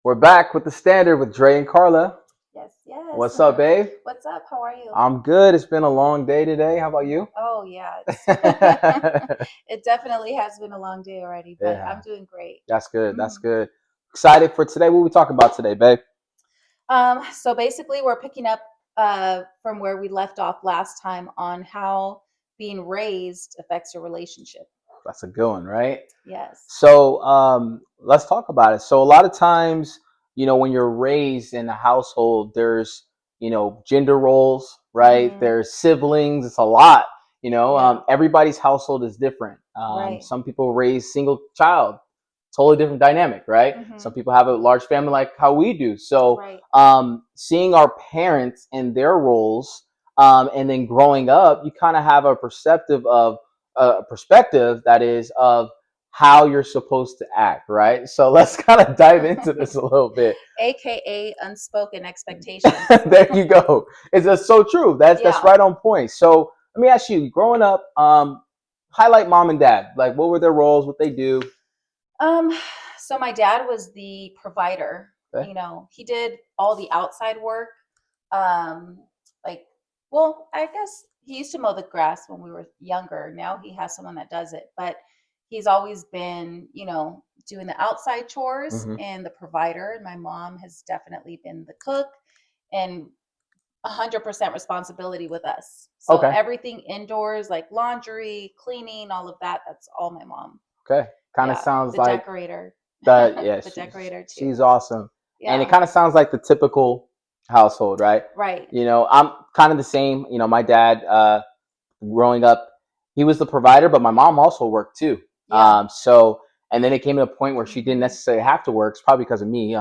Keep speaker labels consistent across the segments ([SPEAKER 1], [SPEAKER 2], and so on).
[SPEAKER 1] We're back with the standard with Dre and Karla.
[SPEAKER 2] Yes, yes.
[SPEAKER 1] What's up, babe?
[SPEAKER 2] What's up? How are you?
[SPEAKER 1] I'm good. It's been a long day today. How about you?
[SPEAKER 2] Oh, yeah. It definitely has been a long day already, but
[SPEAKER 1] Yeah,
[SPEAKER 2] I'm doing great.
[SPEAKER 1] that's good. That's
[SPEAKER 2] Mhm.
[SPEAKER 1] good. Excited for today. What we talking about today, babe?
[SPEAKER 2] So basically, we're picking up from where we left off last time on how being raised affects your relationship.
[SPEAKER 1] That's a good one, right?
[SPEAKER 2] Yes.
[SPEAKER 1] So let's talk about it. So a lot of times, when you're raised in a household, there's gender roles, right?
[SPEAKER 2] Hmm.
[SPEAKER 1] There's siblings. It's a lot.
[SPEAKER 2] Yeah.
[SPEAKER 1] Everybody's household is different.
[SPEAKER 2] Right.
[SPEAKER 1] Some people raise single child, totally different dynamic, right? Some
[SPEAKER 2] Hmm.
[SPEAKER 1] people have a large family like how we do. So
[SPEAKER 2] Right.
[SPEAKER 1] seeing our parents and their roles, and then growing up, you kind of have a perspective that is of how you're supposed to act, right? So let's kind of dive into this a little bit.
[SPEAKER 2] AKA unspoken expectations.
[SPEAKER 1] There you go. It's just so true. That's
[SPEAKER 2] Yeah.
[SPEAKER 1] right on point. So let me ask you, growing up, highlight mom and dad. Like, what were their roles? What they do?
[SPEAKER 2] Um, so my dad was the provider.
[SPEAKER 1] Okay.
[SPEAKER 2] He did all the outside work. Um, like, well, I guess he used to mow the grass when we were younger. Now he has someone that does it, but he's always been, doing the outside chores
[SPEAKER 1] Hmm.
[SPEAKER 2] and the provider. And my mom has definitely been the cook and 100% responsibility with us. So
[SPEAKER 1] Okay.
[SPEAKER 2] everything indoors, like laundry, cleaning, all of that, that's all my mom.
[SPEAKER 1] Okay. Kind of
[SPEAKER 2] Yeah,
[SPEAKER 1] sounds
[SPEAKER 2] the
[SPEAKER 1] like
[SPEAKER 2] decorator.
[SPEAKER 1] that. Yeah,
[SPEAKER 2] The decorator too.
[SPEAKER 1] she's awesome, and it
[SPEAKER 2] Yeah,
[SPEAKER 1] kind of sounds like the typical household, right?
[SPEAKER 2] right.
[SPEAKER 1] I'm kind of the same. My dad, growing up, he was the provider, but my mom also worked too.
[SPEAKER 2] Yeah.
[SPEAKER 1] So and then it came to a point where she didn't
[SPEAKER 2] Hmm.
[SPEAKER 1] necessarily have to work. It's probably because of me.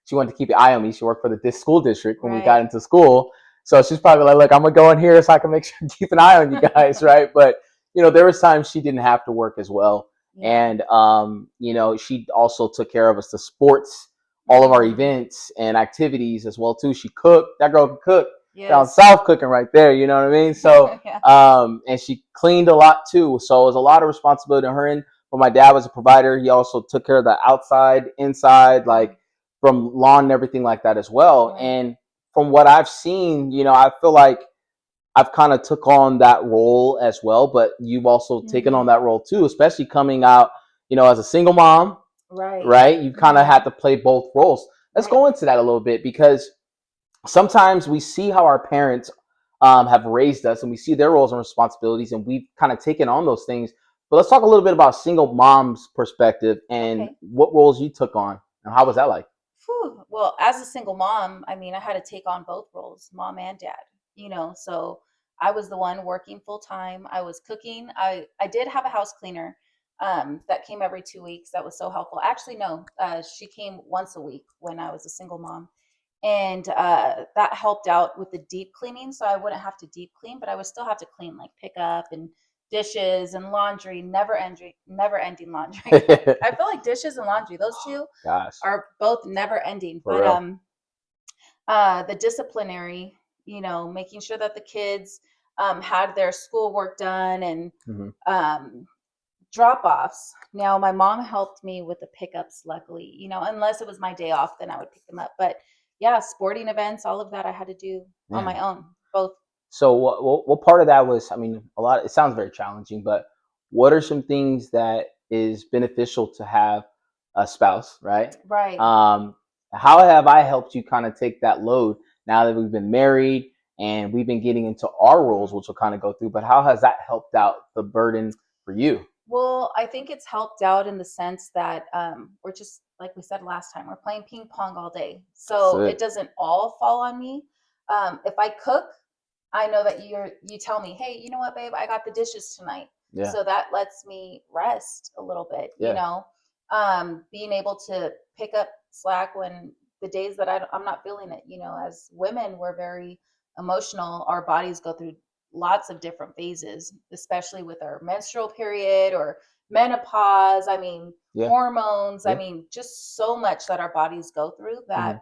[SPEAKER 1] She wanted to keep an eye on me. She worked for the school district when we got
[SPEAKER 2] Right.
[SPEAKER 1] into school. So she's probably like, look, I'm gonna go in here so I can make sure to keep an eye on you guys, right? But there was times she didn't have to work as well.
[SPEAKER 2] Yeah.
[SPEAKER 1] And she also took care of us, the sports, all of our
[SPEAKER 2] Hmm.
[SPEAKER 1] events and activities as well too. She cooked. That girl could cook. Down
[SPEAKER 2] Yes.
[SPEAKER 1] south cooking right there, you know what I mean? So
[SPEAKER 2] Yeah.
[SPEAKER 1] and she cleaned a lot too. So it was a lot of responsibility on her end. But my dad was a provider. He also took care of the outside, inside,
[SPEAKER 2] Hmm.
[SPEAKER 1] like from lawn and everything like that as well.
[SPEAKER 2] Right.
[SPEAKER 1] And from what I've seen, I feel like I've kind of took on that role as well. But you've also taken on
[SPEAKER 2] Hmm.
[SPEAKER 1] that role too, especially coming out, as a single mom,
[SPEAKER 2] Right.
[SPEAKER 1] right? You kind of
[SPEAKER 2] Hmm.
[SPEAKER 1] had to play both roles. Let's
[SPEAKER 2] Right.
[SPEAKER 1] go into that a little bit because sometimes we see how our parents have raised us and we see their roles and responsibilities and we've kind of taken on those things. But let's talk a little bit about single mom's perspective and
[SPEAKER 2] Okay.
[SPEAKER 1] what roles you took on and how was that like?
[SPEAKER 2] Whew. Well, as a single mom, I mean, I had to take on both roles, mom and dad, so I was the one working full time. I was cooking. I did have a house cleaner that came every 2 weeks. That was so helpful. Actually, no, she came once a week when I was a single mom. And that helped out with the deep cleaning. So I wouldn't have to deep clean, but I would still have to clean like pick up and dishes and laundry, never ending laundry. I feel like dishes and laundry, those two
[SPEAKER 1] Gosh,
[SPEAKER 2] are both never ending.
[SPEAKER 1] for
[SPEAKER 2] But
[SPEAKER 1] real.
[SPEAKER 2] the disciplinary, making sure that the kids had their schoolwork done and
[SPEAKER 1] Hmm.
[SPEAKER 2] um, drop offs. Now, my mom helped me with the pickups, luckily, unless it was my day off, then I would pick them up. But yeah, sporting events, all of that I had to do on
[SPEAKER 1] Man.
[SPEAKER 2] my own, both.
[SPEAKER 1] So what part of that was, I mean, a lot, it sounds very challenging, but what are some things that is beneficial to have a spouse, right?
[SPEAKER 2] Right.
[SPEAKER 1] Um, how have I helped you kind of take that load now that we've been married and we've been getting into our roles,
[SPEAKER 2] Mhm.
[SPEAKER 1] which we'll kind of go through, but how has that helped out the burden for you?
[SPEAKER 2] Well, I think it's helped out in the sense that we're just, like we said last time, we're playing ping pong all day.
[SPEAKER 1] That's
[SPEAKER 2] So it
[SPEAKER 1] it.
[SPEAKER 2] doesn't all fall on me. If I cook, I know that you tell me, hey, you know what, babe, I got the dishes tonight.
[SPEAKER 1] Yeah.
[SPEAKER 2] So that lets me rest a little bit,
[SPEAKER 1] Yeah.
[SPEAKER 2] being able to pick up slack when the days that I'm not feeling it. As women, we're very emotional. Our bodies go through lots of different phases, especially with our menstrual period or menopause. I mean,
[SPEAKER 1] Yeah.
[SPEAKER 2] hormones. I
[SPEAKER 1] Yeah.
[SPEAKER 2] mean, just so much that our bodies go through that
[SPEAKER 1] Hmm.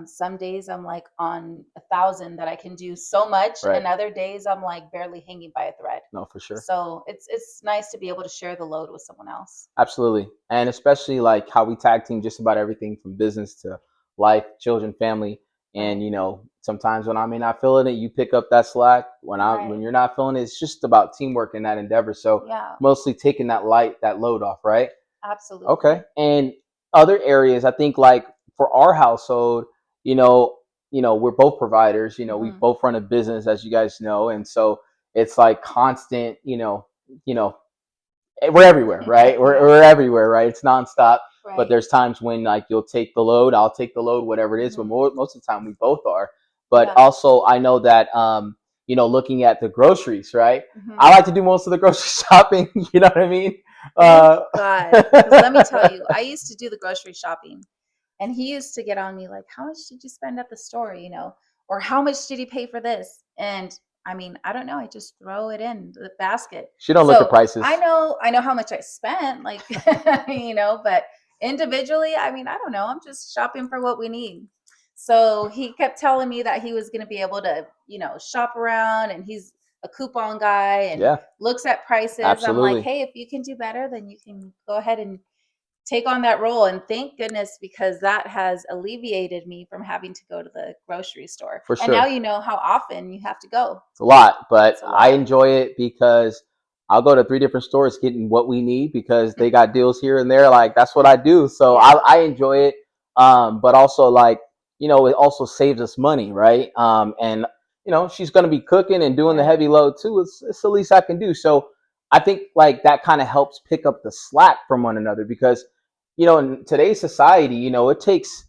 [SPEAKER 2] Some days I'm like on 1,000 that I can do so much,
[SPEAKER 1] Right.
[SPEAKER 2] and other days I'm like barely hanging by a thread.
[SPEAKER 1] No, for sure.
[SPEAKER 2] So it's nice to be able to share the load with someone else.
[SPEAKER 1] Absolutely. And especially like how we tag team just about everything from business to life, children, family. And
[SPEAKER 2] Right.
[SPEAKER 1] sometimes when I may not feeling it, you pick up that slack. When
[SPEAKER 2] Right.
[SPEAKER 1] you're not feeling it, it's just about teamwork in that endeavor. So
[SPEAKER 2] Yeah.
[SPEAKER 1] mostly taking that load off, right? Okay.
[SPEAKER 2] Absolutely.
[SPEAKER 1] And other areas, I think like for our household, you know, we're both providers, we
[SPEAKER 2] Hmm.
[SPEAKER 1] both run a business as you guys know. And so it's like constant, you know, we're everywhere, right? We're,
[SPEAKER 2] Yeah.
[SPEAKER 1] we're everywhere, right? It's nonstop. But
[SPEAKER 2] Right.
[SPEAKER 1] there's times when like you'll take the load, I'll take the load, whatever it is. But
[SPEAKER 2] Hmm.
[SPEAKER 1] most of the time, we both are. But
[SPEAKER 2] Yeah.
[SPEAKER 1] also, I know that looking at the groceries, right? I
[SPEAKER 2] Hmm.
[SPEAKER 1] like to do most of the grocery shopping. You know what I mean?
[SPEAKER 2] Thank
[SPEAKER 1] Uh,
[SPEAKER 2] God. Because let me tell you, I used to do the grocery shopping, and he used to get on me like, "How much did you spend at the store?" Or "How much did you pay for this?" And I mean, I don't know. I just throw it in the basket.
[SPEAKER 1] she don't look at
[SPEAKER 2] So
[SPEAKER 1] prices.
[SPEAKER 2] I know how much I spent, like, but individually, I mean, I don't know. I'm just shopping for what we need. So he kept telling me that he was going to be able to, shop around, and he's a coupon guy and
[SPEAKER 1] Yeah,
[SPEAKER 2] looks at prices. I'm like,
[SPEAKER 1] absolutely,
[SPEAKER 2] hey, if you can do better, then you can go ahead and take on that role. And thank goodness, because that has alleviated me from having to go to the grocery store.
[SPEAKER 1] for
[SPEAKER 2] And now
[SPEAKER 1] sure.
[SPEAKER 2] you know how often you have to go.
[SPEAKER 1] It's a lot, but
[SPEAKER 2] It's a
[SPEAKER 1] I
[SPEAKER 2] lot.
[SPEAKER 1] enjoy it because I'll go to three different stores getting what we need because they got deals here and there. Like that's what I do. So I,
[SPEAKER 2] Yeah.
[SPEAKER 1] I enjoy it. But also like, it also saves us money, right? And she's gonna be cooking and doing the
[SPEAKER 2] Right.
[SPEAKER 1] heavy load too. It's the least I can do. So I think like that kind of helps pick up the slack from one another because, in today's society, it takes,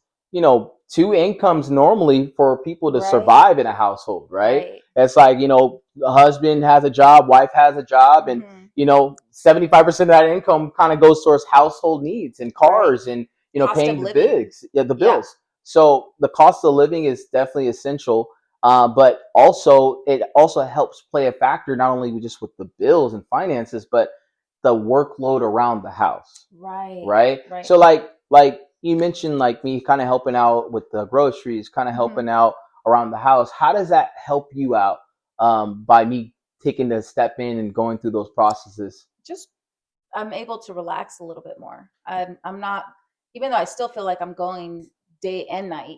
[SPEAKER 1] two incomes normally for people to
[SPEAKER 2] Right.
[SPEAKER 1] survive in a household, right?
[SPEAKER 2] Right.
[SPEAKER 1] It's like, the husband has a job, wife has a job, and,
[SPEAKER 2] Hmm.
[SPEAKER 1] 75% of that income kind of goes towards household needs and
[SPEAKER 2] Right.
[SPEAKER 1] cars and,
[SPEAKER 2] Cost of
[SPEAKER 1] paying the
[SPEAKER 2] living.
[SPEAKER 1] bigs, yeah, the
[SPEAKER 2] Yeah.
[SPEAKER 1] bills. So the cost of living is definitely essential. But also, it also helps play a factor not only just with the bills and finances, but the workload around the house,
[SPEAKER 2] Right.
[SPEAKER 1] right?
[SPEAKER 2] Right.
[SPEAKER 1] So like you mentioned like me kind of helping out with the groceries, kind of
[SPEAKER 2] Hmm.
[SPEAKER 1] helping out around the house. How does that help you out by me taking the step in and going through those processes?
[SPEAKER 2] Just I'm able to relax a little bit more. I'm not, even though I still feel like I'm going day and night,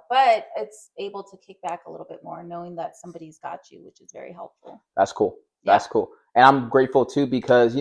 [SPEAKER 2] but it's able to kick back a little bit more, knowing that somebody's got you, which is very helpful.
[SPEAKER 1] That's cool.
[SPEAKER 2] Yeah.
[SPEAKER 1] That's cool. And I'm grateful too because,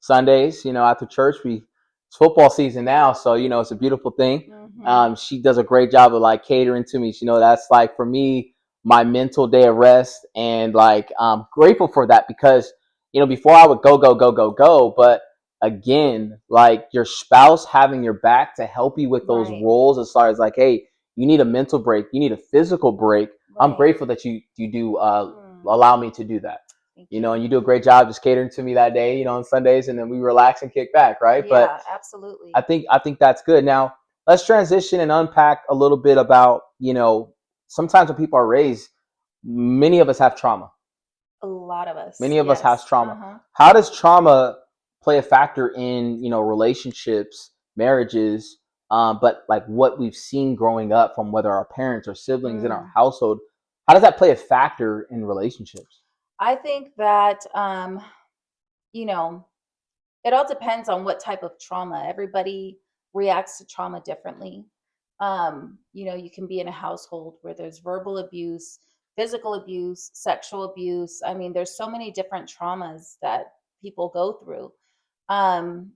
[SPEAKER 1] Sundays, after church, it's football season now. So, it's a beautiful thing.
[SPEAKER 2] Hmm.
[SPEAKER 1] She does a great job of like catering to me. That's like for me, my mental day of rest. And like, I'm grateful for that because, before I would go, go, go, go, go. But again, like your spouse having your back to help you with those
[SPEAKER 2] Right.
[SPEAKER 1] roles as far as like, hey, you need a mental break, you need a physical break. I'm
[SPEAKER 2] Right.
[SPEAKER 1] grateful that you do
[SPEAKER 2] Mm,
[SPEAKER 1] allow me to do that.
[SPEAKER 2] thank
[SPEAKER 1] And
[SPEAKER 2] you.
[SPEAKER 1] you do a great job just catering to me that day, on Sundays, and then we relax and kick back, right? But
[SPEAKER 2] Yeah,
[SPEAKER 1] I
[SPEAKER 2] absolutely.
[SPEAKER 1] think I think that's good. Now let's transition and unpack a little bit about sometimes when people are raised, many of us have trauma.
[SPEAKER 2] A lot of us.
[SPEAKER 1] Many of us has
[SPEAKER 2] Yes.
[SPEAKER 1] trauma.
[SPEAKER 2] Uh-huh.
[SPEAKER 1] How does trauma play a factor in relationships, marriages? But like what we've seen growing up from whether our parents or siblings in our
[SPEAKER 2] Mm.
[SPEAKER 1] household, how does that play a factor in relationships?
[SPEAKER 2] I think that you know, it all depends on what type of trauma. Everybody reacts to trauma differently. You can be in a household where there's verbal abuse, physical abuse, sexual abuse. I mean, there's so many different traumas that people go through. Um,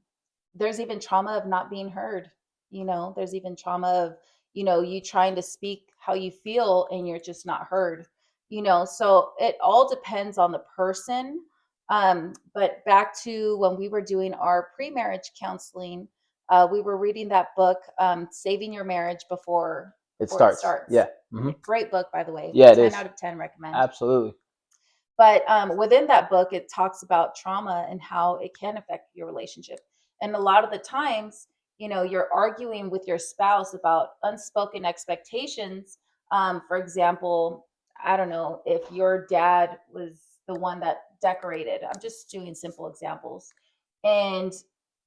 [SPEAKER 2] there's even trauma of not being heard. There's even trauma of, you trying to speak how you feel and you're just not heard. So it all depends on the person. But back to when we were doing our pre-marriage counseling, we were reading that book, Saving Your Marriage
[SPEAKER 1] It
[SPEAKER 2] Before It
[SPEAKER 1] starts.
[SPEAKER 2] Starts.
[SPEAKER 1] Yeah. Hmm.
[SPEAKER 2] Great book, by the way.
[SPEAKER 1] Yeah, it
[SPEAKER 2] 10
[SPEAKER 1] is.
[SPEAKER 2] out of 10 recommend.
[SPEAKER 1] Absolutely.
[SPEAKER 2] But within that book, it talks about trauma and how it can affect your relationship. And a lot of the times, you're arguing with your spouse about unspoken expectations. For example, I don't know if your dad was the one that decorated. I'm just doing simple examples. And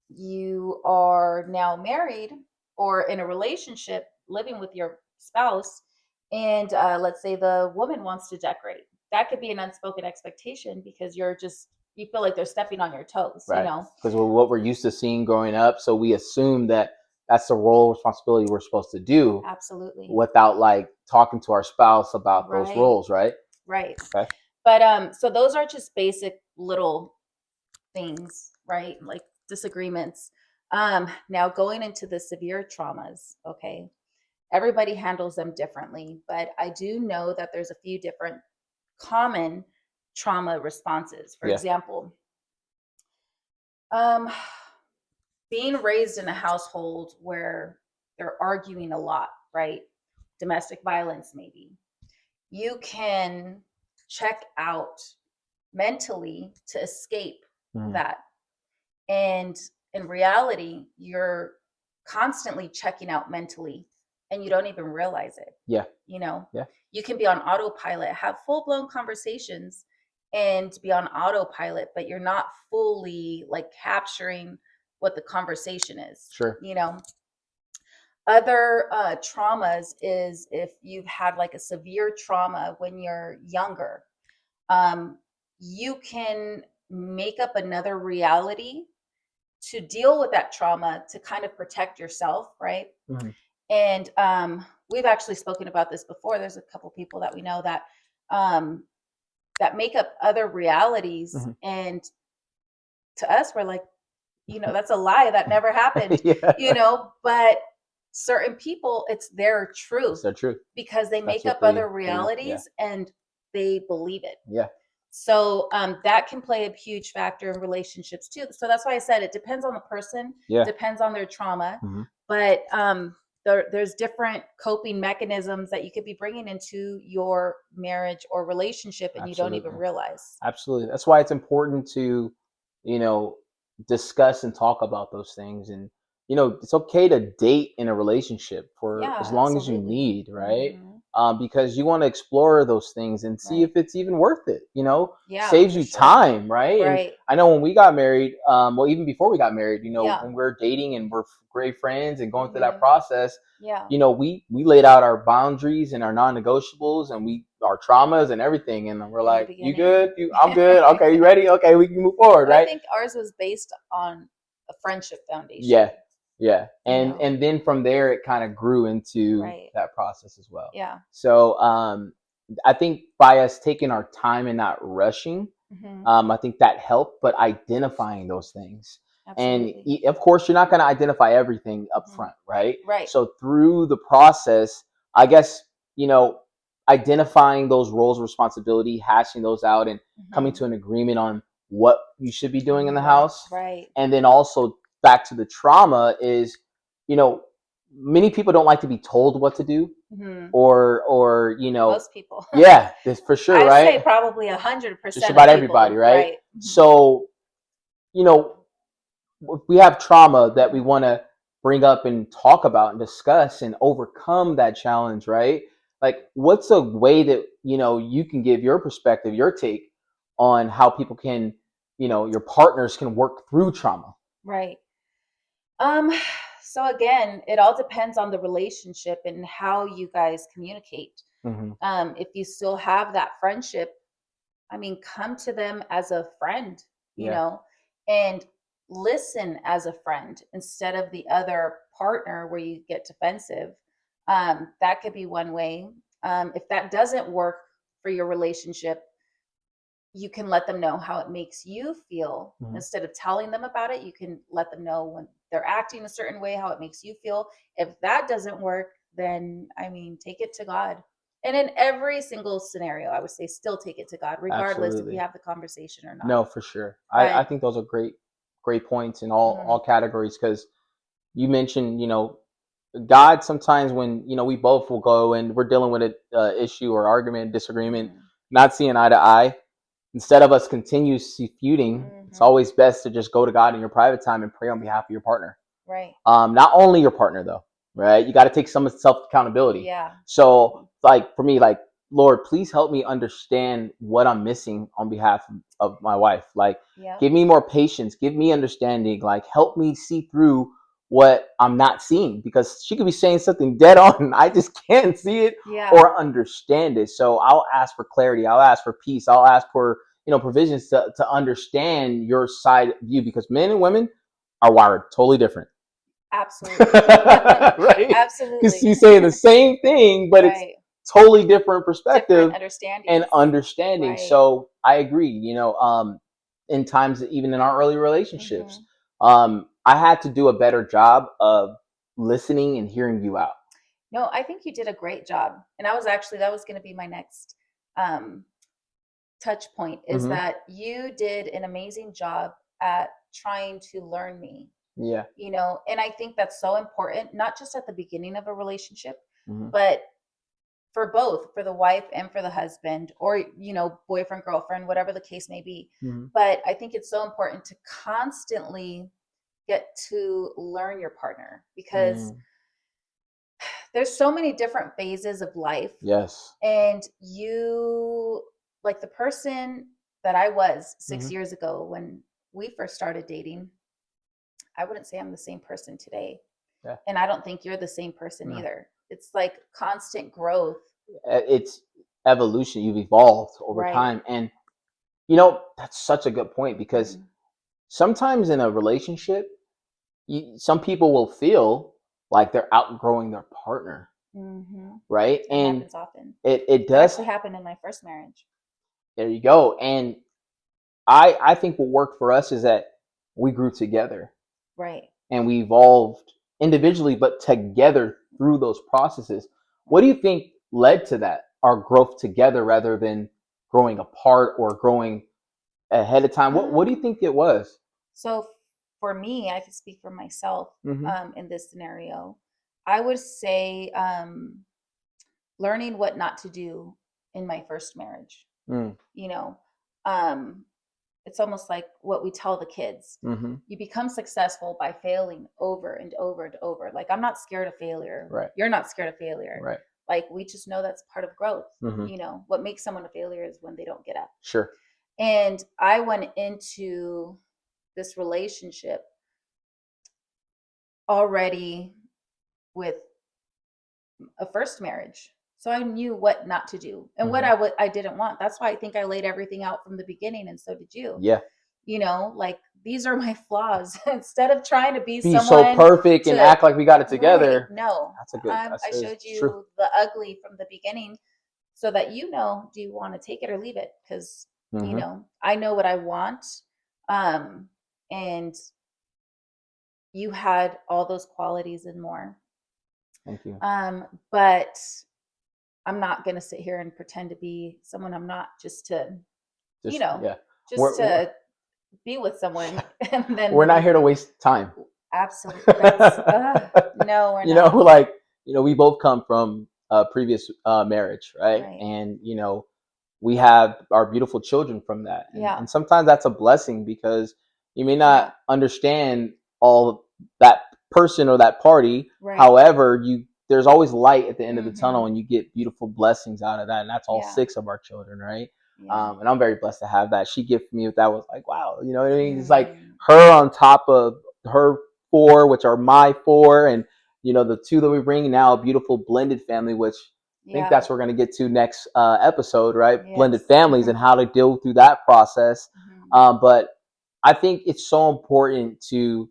[SPEAKER 2] you are now married or in a relationship. living with your spouse, and let's say the woman wants to decorate. That could be an unspoken expectation because you feel like they're stepping on your toes, you
[SPEAKER 1] Right.
[SPEAKER 2] know?
[SPEAKER 1] Because what we're used to seeing growing up, so we assume that that's the role responsibility we're supposed to do
[SPEAKER 2] Absolutely.
[SPEAKER 1] without like talking to our spouse about those
[SPEAKER 2] Right.
[SPEAKER 1] roles, right?
[SPEAKER 2] Right.
[SPEAKER 1] Okay.
[SPEAKER 2] But so those are just basic little things, right? Like disagreements. Now going into the severe traumas, okay. Everybody handles them differently, but I do know that there's a few different common trauma responses. For
[SPEAKER 1] Yeah.
[SPEAKER 2] example, um, being raised in a household where they're arguing a lot, right? Domestic violence, maybe. You can check out mentally to escape
[SPEAKER 1] Mhm.
[SPEAKER 2] that. And in reality, you're constantly checking out mentally and you don't even realize it.
[SPEAKER 1] Yeah.
[SPEAKER 2] You know,
[SPEAKER 1] Yeah.
[SPEAKER 2] you can be on autopilot, have full blown conversations and be on autopilot, but you're not fully like capturing what the conversation is.
[SPEAKER 1] Sure.
[SPEAKER 2] You know, other traumas is if you've had like a severe trauma when you're younger, um, you can make up another reality to deal with that trauma to kind of protect yourself, right?
[SPEAKER 1] Mhm.
[SPEAKER 2] And we've actually spoken about this before. There's a couple people that we know um, that make up other realities,
[SPEAKER 1] Mhm.
[SPEAKER 2] and to us, we're like, that's a lie. That never happened,
[SPEAKER 1] Yeah.
[SPEAKER 2] But certain people, it's their truth
[SPEAKER 1] It's the truth.
[SPEAKER 2] because they
[SPEAKER 1] That's
[SPEAKER 2] make
[SPEAKER 1] what
[SPEAKER 2] up
[SPEAKER 1] they
[SPEAKER 2] other
[SPEAKER 1] believe. Yeah.
[SPEAKER 2] realities and they believe it.
[SPEAKER 1] Yeah.
[SPEAKER 2] So that can play a huge factor in relationships too. So that's why I said it depends on the person,
[SPEAKER 1] Yeah.
[SPEAKER 2] depends on their trauma,
[SPEAKER 1] Mhm.
[SPEAKER 2] but there's different coping mechanisms that you could be bringing into your marriage or relationship, and you don't even
[SPEAKER 1] Absolutely.
[SPEAKER 2] realize.
[SPEAKER 1] Absolutely. That's why it's important to, you know, discuss and talk about those things. And, it's okay to date in a relationship for as
[SPEAKER 2] Yeah,
[SPEAKER 1] long as you
[SPEAKER 2] absolutely.
[SPEAKER 1] need, right?
[SPEAKER 2] Hmm.
[SPEAKER 1] Because you want to explore those things and see if
[SPEAKER 2] Right.
[SPEAKER 1] it's even worth it,
[SPEAKER 2] Yeah,
[SPEAKER 1] saves
[SPEAKER 2] for
[SPEAKER 1] you
[SPEAKER 2] sure.
[SPEAKER 1] time, right? And
[SPEAKER 2] Right.
[SPEAKER 1] I know when we got married, well, even before we got married,
[SPEAKER 2] Yeah.
[SPEAKER 1] when we're dating and we're great friends and going through that
[SPEAKER 2] Hmm.
[SPEAKER 1] process,
[SPEAKER 2] Yeah.
[SPEAKER 1] we laid out our boundaries and our non-negotiables and our traumas and everything, and we're
[SPEAKER 2] In the
[SPEAKER 1] like, "You
[SPEAKER 2] beginning.
[SPEAKER 1] good? I'm good. Okay, you ready? Okay, we can move forward,
[SPEAKER 2] Well, I
[SPEAKER 1] right?"
[SPEAKER 2] think ours was based on a friendship foundation,
[SPEAKER 1] Yeah, yeah,
[SPEAKER 2] you
[SPEAKER 1] and
[SPEAKER 2] know.
[SPEAKER 1] and then from there, it kind of grew into
[SPEAKER 2] Right.
[SPEAKER 1] that process as well.
[SPEAKER 2] Yeah.
[SPEAKER 1] So, I think by us taking our time and not rushing,
[SPEAKER 2] Hmm.
[SPEAKER 1] I think that helped. But identifying those things, and
[SPEAKER 2] Absolutely.
[SPEAKER 1] of course, you're not going to identify everything up
[SPEAKER 2] Hmm.
[SPEAKER 1] front, right?
[SPEAKER 2] Right.
[SPEAKER 1] So through the process, I guess you know, identifying those roles of responsibility, hashing those out, and coming
[SPEAKER 2] Hmm.
[SPEAKER 1] to an agreement on what you should be doing in
[SPEAKER 2] On
[SPEAKER 1] the
[SPEAKER 2] what?
[SPEAKER 1] house,
[SPEAKER 2] Right.
[SPEAKER 1] and then also back to the trauma is, you know, many people don't like to be told what to do,
[SPEAKER 2] Hmm.
[SPEAKER 1] or
[SPEAKER 2] Most people.
[SPEAKER 1] yeah, this for sure,
[SPEAKER 2] I say
[SPEAKER 1] right?
[SPEAKER 2] probably
[SPEAKER 1] Just
[SPEAKER 2] 100% of
[SPEAKER 1] about everybody,
[SPEAKER 2] people.
[SPEAKER 1] right?
[SPEAKER 2] Right. Hmm.
[SPEAKER 1] So, you know, if we have trauma that we
[SPEAKER 2] Hmm.
[SPEAKER 1] want to bring up and talk about and discuss and overcome that challenge, right? Like, what's a way that, you can give your perspective, your take on how people can, your partners can work through trauma?
[SPEAKER 2] Right. Um, so again, it all depends on the relationship and how you guys communicate.
[SPEAKER 1] Hmm.
[SPEAKER 2] If you still have that friendship, I mean, come to them as a friend,
[SPEAKER 1] Yeah.
[SPEAKER 2] and listen as a friend instead of the other partner where you get defensive. That could be one way. If that doesn't work for your relationship, you can let them know how it makes you feel.
[SPEAKER 1] Hmm.
[SPEAKER 2] Instead of telling them about it, you can let them know when they're acting a certain way, how it makes you feel. If that doesn't work, then I mean, take it to God. And in every single scenario, I would say still take it to God, regardless if you
[SPEAKER 1] Absolutely.
[SPEAKER 2] have the conversation or not.
[SPEAKER 1] No, for sure. I
[SPEAKER 2] But
[SPEAKER 1] think those are great points in all
[SPEAKER 2] mhm,
[SPEAKER 1] categories, because you mentioned, God sometimes when, we both will go and we're dealing with an issue or argument, disagreement,
[SPEAKER 2] mhm,
[SPEAKER 1] not seeing eye to eye, instead of us continuously feuding, it's
[SPEAKER 2] mhm,
[SPEAKER 1] always best to just go to God in your private time and pray on behalf of your partner.
[SPEAKER 2] right.
[SPEAKER 1] Not only your partner though, right? You got to take some self accountability.
[SPEAKER 2] Yeah.
[SPEAKER 1] So like for me, like, Lord, please help me understand what I'm missing on behalf of my wife. Like,
[SPEAKER 2] Yep.
[SPEAKER 1] give me more patience, give me understanding, like help me see through what I'm not seeing, because she could be saying something dead on and I just can't see it
[SPEAKER 2] Yeah.
[SPEAKER 1] or understand it. So I'll ask for clarity, I'll ask for peace, I'll ask for, provisions to understand your side view, because men and women are wired totally different.
[SPEAKER 2] Absolutely.
[SPEAKER 1] Right? Because
[SPEAKER 2] Absolutely.
[SPEAKER 1] she's saying the same thing, but it's
[SPEAKER 2] Right.
[SPEAKER 1] totally different
[SPEAKER 2] Different
[SPEAKER 1] perspective and
[SPEAKER 2] understandings.
[SPEAKER 1] understanding.
[SPEAKER 2] Right.
[SPEAKER 1] So I agree. In times that even in our early relationships,
[SPEAKER 2] Hmm.
[SPEAKER 1] I had to do a better job of listening and hearing you out.
[SPEAKER 2] No, I think you did a great job. And that was going to be my next um, touch point, is
[SPEAKER 1] Mm-hmm.
[SPEAKER 2] that you did an amazing job at trying to learn me,
[SPEAKER 1] Yeah.
[SPEAKER 2] and I think that's so important, not just at the beginning of a relationship,
[SPEAKER 1] Mm-hmm.
[SPEAKER 2] but for both, for the wife and for the husband, or, boyfriend, girlfriend, whatever the case may be.
[SPEAKER 1] Mm-hmm.
[SPEAKER 2] But I think it's so important to constantly get to learn your partner, because
[SPEAKER 1] Mm.
[SPEAKER 2] there's so many different phases of life.
[SPEAKER 1] Yes.
[SPEAKER 2] And you, like the person that I was
[SPEAKER 1] Mm-hmm.
[SPEAKER 2] 6 years ago when we first started dating, I wouldn't say I'm the same person today.
[SPEAKER 1] Yeah.
[SPEAKER 2] And I don't think you're the same person
[SPEAKER 1] No.
[SPEAKER 2] either. It's like constant growth.
[SPEAKER 1] It's evolution. You've evolved over
[SPEAKER 2] Right.
[SPEAKER 1] time, and that's such a good point, because
[SPEAKER 2] Mm-hmm.
[SPEAKER 1] sometimes in a relationship, some people will feel like they're outgrowing their partner,
[SPEAKER 2] Mm-hmm.
[SPEAKER 1] right?
[SPEAKER 2] That
[SPEAKER 1] And
[SPEAKER 2] happens often.
[SPEAKER 1] it
[SPEAKER 2] That
[SPEAKER 1] does.
[SPEAKER 2] actually happened in my first marriage.
[SPEAKER 1] There you go. And I think what worked for us is that we grew together
[SPEAKER 2] Right.
[SPEAKER 1] and we evolved individually, but together through those processes. What do
[SPEAKER 2] Right.
[SPEAKER 1] you think led to that? Our growth together rather than growing apart or growing ahead of time. What do you
[SPEAKER 2] Um,
[SPEAKER 1] think it was?
[SPEAKER 2] so for me, I can speak for myself
[SPEAKER 1] Mm-hmm.
[SPEAKER 2] in this scenario. I would say learning what not to do in my first marriage.
[SPEAKER 1] Mm.
[SPEAKER 2] You know, um, it's almost like what we tell the kids.
[SPEAKER 1] Mm-hmm.
[SPEAKER 2] You become successful by failing over and over and over. Like, I'm not scared of failure.
[SPEAKER 1] Right.
[SPEAKER 2] You're not scared of failure.
[SPEAKER 1] Right.
[SPEAKER 2] Like, we just know that's part of growth.
[SPEAKER 1] Mm-hmm.
[SPEAKER 2] What makes someone a failure is when they don't get up.
[SPEAKER 1] Sure.
[SPEAKER 2] And I went into this relationship already with a first marriage. So I knew what not to do and what
[SPEAKER 1] Mm-hmm.
[SPEAKER 2] I didn't want. That's why I think I laid everything out from the beginning, and so did you.
[SPEAKER 1] Yeah.
[SPEAKER 2] Like, these are my flaws. Instead of trying to be
[SPEAKER 1] Be so
[SPEAKER 2] someone
[SPEAKER 1] perfect and
[SPEAKER 2] to
[SPEAKER 1] act like we got it
[SPEAKER 2] right,
[SPEAKER 1] together.
[SPEAKER 2] no.
[SPEAKER 1] That's a good.
[SPEAKER 2] I showed
[SPEAKER 1] It's true.
[SPEAKER 2] you the ugly from the beginning, so that do you want to take it or leave it? Because
[SPEAKER 1] Mm-hmm.
[SPEAKER 2] I know what I want, um, and you had all those qualities and more.
[SPEAKER 1] Thank you.
[SPEAKER 2] But I'm not going to sit here and pretend to be someone I'm not, just to, you
[SPEAKER 1] Just
[SPEAKER 2] know,
[SPEAKER 1] yeah.
[SPEAKER 2] just
[SPEAKER 1] We're
[SPEAKER 2] to be with someone and then
[SPEAKER 1] we're not
[SPEAKER 2] leave
[SPEAKER 1] here to
[SPEAKER 2] them.
[SPEAKER 1] waste time.
[SPEAKER 2] Absolutely. That's, no, we're not.
[SPEAKER 1] Like we both come from a previous marriage, right?
[SPEAKER 2] Right.
[SPEAKER 1] And we have our beautiful children from that,
[SPEAKER 2] Yeah.
[SPEAKER 1] and sometimes that's a blessing, because you may
[SPEAKER 2] Yeah.
[SPEAKER 1] not understand all that person or that party.
[SPEAKER 2] Right.
[SPEAKER 1] However, there's always light at the end of the tunnel,
[SPEAKER 2] Mm-hmm.
[SPEAKER 1] and you get beautiful blessings out of that, and that's all
[SPEAKER 2] Yeah.
[SPEAKER 1] 6 of our children, right?
[SPEAKER 2] Yeah.
[SPEAKER 1] And I'm very blessed to have that. She gifted me with that. Was like, wow, you know what I mean? It's like
[SPEAKER 2] Mm.
[SPEAKER 1] her on top of her 4, which are my 4, and the 2 that we bring now, a beautiful blended family, which I think
[SPEAKER 2] Yeah.
[SPEAKER 1] that's what we're going to get to next episode, right? Blended
[SPEAKER 2] Yes.
[SPEAKER 1] families and how to deal through that process.
[SPEAKER 2] Mm-hmm.
[SPEAKER 1] But I think it's so important to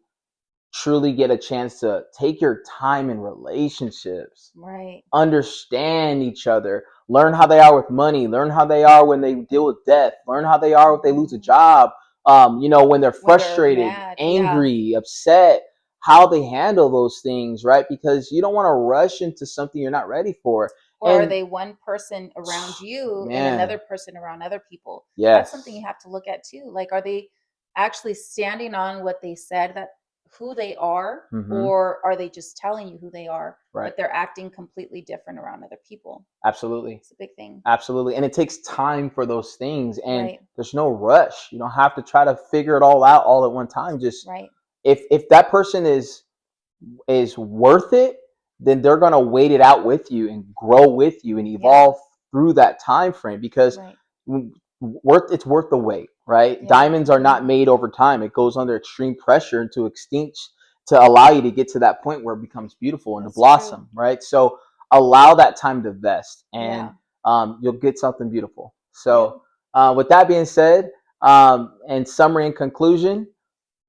[SPEAKER 1] truly get a chance to take your time in relationships,
[SPEAKER 2] Right.
[SPEAKER 1] understand each other, learn how they are with money, learn how they are when they deal with death, learn how they are if they lose a
[SPEAKER 2] Mm-hmm.
[SPEAKER 1] job, when they're
[SPEAKER 2] When they're
[SPEAKER 1] frustrated,
[SPEAKER 2] mad. Yeah.
[SPEAKER 1] angry, upset, how they handle those things, right? Because you don't want to rush into something you're not ready for.
[SPEAKER 2] Or are
[SPEAKER 1] And
[SPEAKER 2] they one person around you and
[SPEAKER 1] man,
[SPEAKER 2] another person around other people? That's something
[SPEAKER 1] yes.
[SPEAKER 2] you have to look at too. Like, are they actually standing on what they said, that who they are,
[SPEAKER 1] Mm-hmm.
[SPEAKER 2] or are they just telling you who they are,
[SPEAKER 1] Right.
[SPEAKER 2] but they're acting completely different around other people?
[SPEAKER 1] Absolutely.
[SPEAKER 2] It's a big thing.
[SPEAKER 1] Absolutely. And it takes time for those things, and
[SPEAKER 2] Right.
[SPEAKER 1] there's no rush. You don't have to try to figure it all out all at one time. Just
[SPEAKER 2] Right.
[SPEAKER 1] if that person is worth it, then they're going to wait it out with you and grow with you and evolve through that time frame, because
[SPEAKER 2] Right.
[SPEAKER 1] it's worth the wait, right?
[SPEAKER 2] Yeah.
[SPEAKER 1] Diamonds are not made over time. It goes under extreme pressure into to allow you to get to that point where it becomes beautiful and to
[SPEAKER 2] That's true.
[SPEAKER 1] blossom, right? So allow that time to vest, and
[SPEAKER 2] Yeah.
[SPEAKER 1] you'll get something beautiful.
[SPEAKER 2] Yep.
[SPEAKER 1] So with that being said, in summary and conclusion,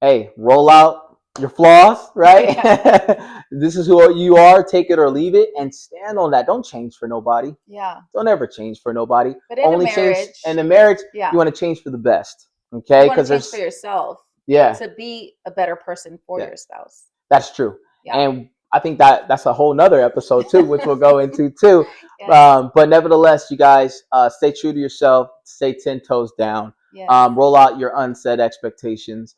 [SPEAKER 1] hey, roll out your flaws, right?
[SPEAKER 2] Yeah.
[SPEAKER 1] This is who you are. Take it or leave it, and stand on that. Don't change for nobody.
[SPEAKER 2] Yeah.
[SPEAKER 1] Don't ever change for nobody.
[SPEAKER 2] But in a
[SPEAKER 1] Only change in
[SPEAKER 2] marriage,
[SPEAKER 1] a marriage. You
[SPEAKER 2] yeah,
[SPEAKER 1] want to change for the best,
[SPEAKER 2] you
[SPEAKER 1] okay?
[SPEAKER 2] want
[SPEAKER 1] Because
[SPEAKER 2] to change for
[SPEAKER 1] there's
[SPEAKER 2] yourself
[SPEAKER 1] yeah,
[SPEAKER 2] to be a better person for
[SPEAKER 1] yeah,
[SPEAKER 2] your spouse.
[SPEAKER 1] that's true.
[SPEAKER 2] Yeah.
[SPEAKER 1] And I think that's a whole nother episode too, which we'll go into too.
[SPEAKER 2] Yes.
[SPEAKER 1] But nevertheless, you guys, stay true to yourself. Stay 10 toes down.
[SPEAKER 2] Yes.
[SPEAKER 1] Roll out your unsaid expectations.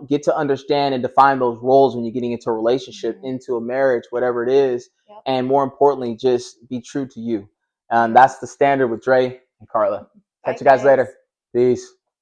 [SPEAKER 1] Get to understand and define those roles when you're getting into a relationship,
[SPEAKER 2] Mhm.
[SPEAKER 1] into a marriage, whatever it is.
[SPEAKER 2] Yep.
[SPEAKER 1] And more importantly, just be true to you.
[SPEAKER 2] Yes.
[SPEAKER 1] That's the standard with Dre and Carla.
[SPEAKER 2] Bye,
[SPEAKER 1] Catch you guys
[SPEAKER 2] guys.
[SPEAKER 1] later. Peace.